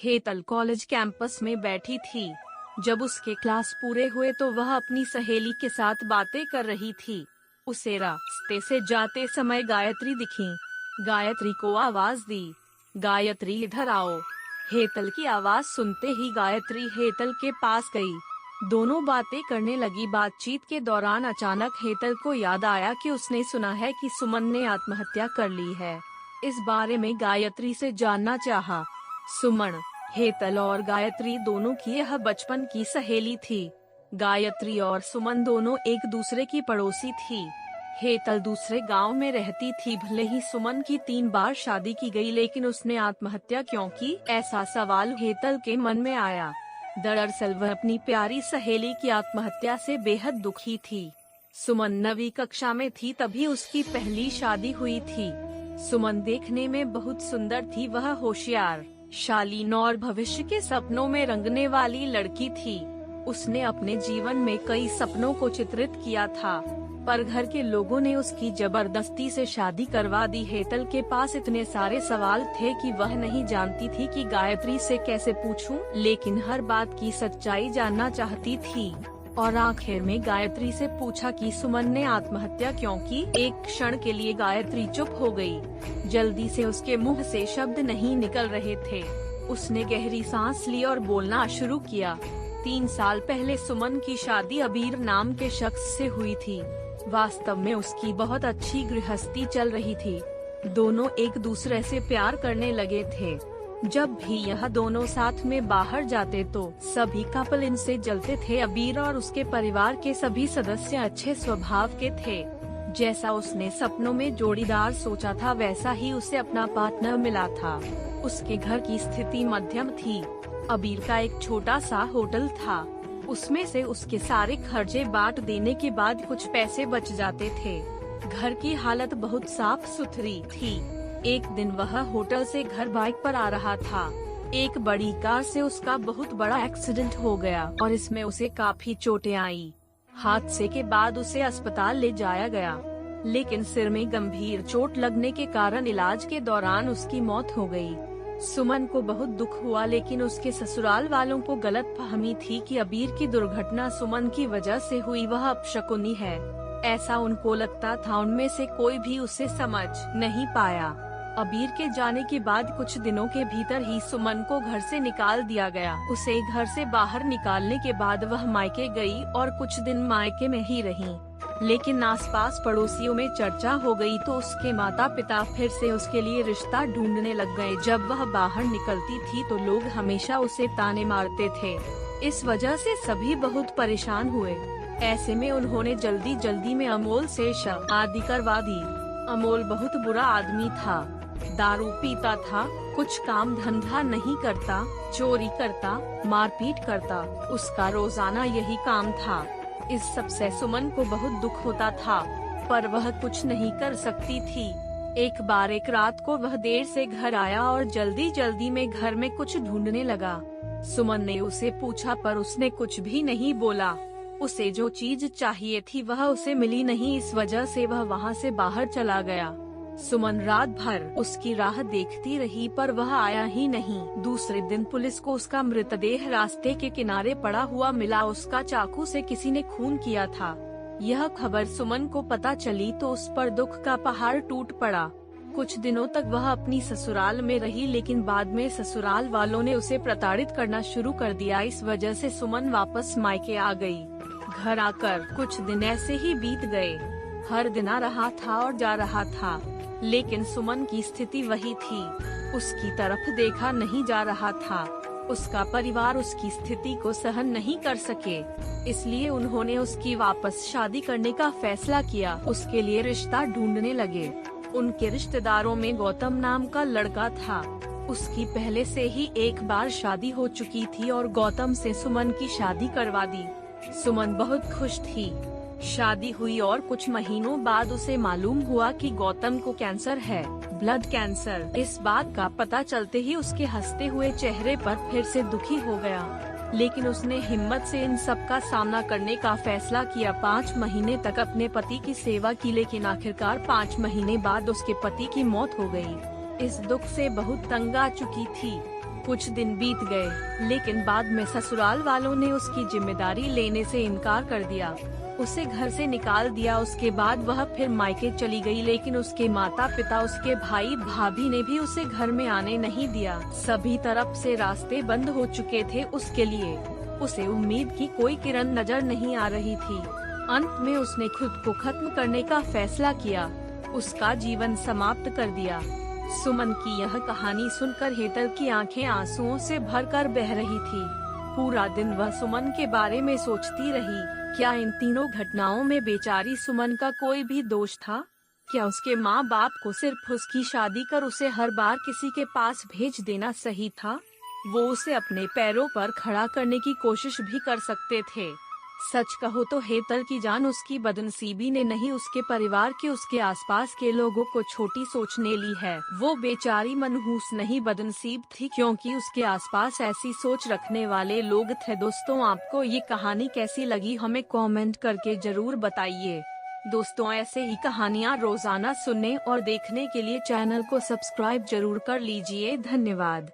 Hetal college campus में बैठी थी। जब उसके क्लास पूरे हुए तो वह अपनी सहेली के साथ बातें कर रही थी। उसे रास्ते से जाते समय गायत्री दिखी। गायत्री को आवाज दी, गायत्री इधर आओ। हेतल की आवाज सुनते ही गायत्री हेतल के पास गई। दोनों बातें करने लगी। बातचीत के दौरान अचानक हेतल को याद आया कि उसने सुना है कि सुमन ने आत्महत्या कर ली है। इस बारे में गायत्री से जानना चाहा। सुमन, हेतल और गायत्री दोनों की यह बचपन की सहेली थी। गायत्री और सुमन दोनों एक दूसरे की पड़ोसी थी। हेतल दूसरे गांव में रहती थी। भले ही सुमन की 3 बार शादी की गई, लेकिन उसने आत्महत्या क्यों की, ऐसा सवाल हेतल के मन में आया। दरअसल वह अपनी प्यारी सहेली की आत्महत्या से बेहद दुखी थी। सुमन 9वीं कक्षा में थी तभी उसकी पहली शादी हुई थी। सुमन देखने में बहुत सुंदर थी। वह होशियार, शालीन और भविष्य के सपनों में रंगने वाली लड़की थी। उसने अपने जीवन में कई सपनों को चित्रित किया था, पर घर के लोगों ने उसकी जबरदस्ती से शादी करवा दी। हेतल के पास इतने सारे सवाल थे कि वह नहीं जानती थी कि गायत्री से कैसे पूछूं, लेकिन हर बात की सच्चाई जानना चाहती थी। और आखिर में गायत्री से पूछा कि सुमन ने आत्महत्या क्यों की। एक क्षण के लिए गायत्री चुप हो गई। जल्दी से उसके मुंह से शब्द नहीं निकल रहे थे। उसने गहरी सांस ली और बोलना शुरू किया। 3 साल पहले सुमन की शादी अबीर नाम के शख्स से हुई थी। वास्तव में उसकी बहुत अच्छी गृहस्थी चल रही थी। दोनों एक दूसरे से प्यार करने लगे थे। जब भी यह दोनों साथ में बाहर जाते तो सभी कपल इनसे जलते थे। अबीर और उसके परिवार के सभी सदस्य अच्छे स्वभाव के थे। जैसा उसने सपनों में जोड़ीदार सोचा था, वैसा ही उसे अपना पार्टनर मिला था। उसके घर की स्थिति मध्यम थी। अबीर का एक छोटा सा होटल था। उसमें से उसके सारे खर्चे बांट देने के बाद कुछ पैसे बच जाते थे। घर की हालत बहुत साफ सुथरी थी। एक दिन वह होटल से घर बाइक पर आ रहा था। एक बड़ी कार से उसका बहुत बड़ा एक्सीडेंट हो गया और इसमें उसे काफी चोटें आई। हादसे के बाद उसे अस्पताल ले जाया गया, लेकिन सिर में गंभीर चोट लगने के कारण इलाज के दौरान उसकी मौत हो गई। सुमन को बहुत दुख हुआ, लेकिन उसके ससुराल वालों को गलतफहमी थी कि अबीर की दुर्घटना सुमन की वजह से हुई, वह अपशकुनी है, ऐसा उनको लगता था। उनमें से कोई भी उसे समझ नहीं पाया। अबीर के जाने के बाद कुछ दिनों के भीतर ही सुमन को घर से निकाल दिया गया। उसे घर से बाहर निकालने के बाद वह मायके गई और कुछ दिन मायके में ही रही। लेकिन आसपास पड़ोसियों में चर्चा हो गई तो उसके माता पिता फिर से उसके लिए रिश्ता ढूंढने लग गए। जब वह बाहर निकलती थी तो लोग हमेशा उसे ताने मारते थे। इस वजह से सभी बहुत परेशान हुए। ऐसे में उन्होंने जल्दी जल्दी में अमोल से शादी करवा दी। अमोल बहुत बुरा आदमी था। दारू पीता था, कुछ काम धंधा नहीं करता, चोरी करता, मारपीट करता। उसका रोजाना यही काम था। इस सब से सुमन को बहुत दुख होता था, पर वह कुछ नहीं कर सकती थी। एक बार एक रात को वह देर से घर आया और जल्दी जल्दी में घर में कुछ ढूंढने लगा। सुमन ने उसे पूछा, पर उसने कुछ भी नहीं बोला। उसे जो चीज चाहिए थी वह उसे मिली नहीं, इस वजह से वह वहाँ से बाहर चला गया। सुमन रात भर उसकी राह देखती रही, पर वह आया ही नहीं। दूसरे दिन पुलिस को उसका मृतदेह रास्ते के किनारे पड़ा हुआ मिला। उसका चाकू से किसी ने खून किया था। यह खबर सुमन को पता चली तो उस पर दुख का पहाड़ टूट पड़ा। कुछ दिनों तक वह अपनी ससुराल में रही, लेकिन बाद में ससुराल वालों ने उसे प्रताड़ित करना शुरू कर दिया। इस वजह से सुमन वापस मायके आ गई। घर आकर कुछ दिन ऐसे ही बीत गए। हर दिन आ रहा था और जा रहा था, लेकिन सुमन की स्थिति वही थी। उसकी तरफ देखा नहीं जा रहा था। उसका परिवार उसकी स्थिति को सहन नहीं कर सके, इसलिए उन्होंने उसकी वापस शादी करने का फैसला किया। उसके लिए रिश्ता ढूंढने लगे। उनके रिश्तेदारों में गौतम नाम का लड़का था। उसकी पहले से ही एक बार शादी हो चुकी थी और गौतम से सुमन की शादी करवा दी। सुमन बहुत खुश थी। शादी हुई और कुछ महीनों बाद उसे मालूम हुआ कि गौतम को कैंसर है, ब्लड कैंसर। इस बात का पता चलते ही उसके हंसते हुए चेहरे पर फिर से दुखी हो गया, लेकिन उसने हिम्मत से इन सब का सामना करने का फैसला किया। 5 महीने तक अपने पति की सेवा की, लेकिन आखिरकार 5 महीने बाद उसके पति की मौत हो गई। इस दुख से बहुत तंग आ चुकी थी। कुछ दिन बीत गए, लेकिन बाद में ससुराल वालों ने उसकी जिम्मेदारी लेने से इनकार कर दिया। उसे घर से निकाल दिया। उसके बाद वह फिर मायके चली गई, लेकिन उसके माता पिता, उसके भाई भाभी ने भी उसे घर में आने नहीं दिया। सभी तरफ से रास्ते बंद हो चुके थे उसके लिए। उसे उम्मीद की कोई किरण नजर नहीं आ रही थी। अंत में उसने खुद को खत्म करने का फैसला किया, उसका जीवन समाप्त कर दिया। सुमन की यह कहानी सुनकर हेतल की आंखें आंसुओं से भरकर बह रही थी। पूरा दिन वह सुमन के बारे में सोचती रही। क्या इन तीनों घटनाओं में बेचारी सुमन का कोई भी दोष था? क्या उसके माँ बाप को सिर्फ उसकी शादी कर उसे हर बार किसी के पास भेज देना सही था? वो उसे अपने पैरों पर खड़ा करने की कोशिश भी कर सकते थे। सच कहो तो हेतल की जान उसकी बदनसीबी ने नहीं, उसके परिवार के, उसके आसपास के लोगों को छोटी सोचने ली है। वो बेचारी मनहूस नहीं बदनसीब थी, क्योंकि उसके आसपास ऐसी सोच रखने वाले लोग थे। दोस्तों, आपको ये कहानी कैसी लगी हमें कमेंट करके जरूर बताइए। दोस्तों, ऐसे ही कहानियाँ रोजाना सुनने और देखने के लिए चैनल को सब्सक्राइब जरूर कर लीजिए। धन्यवाद।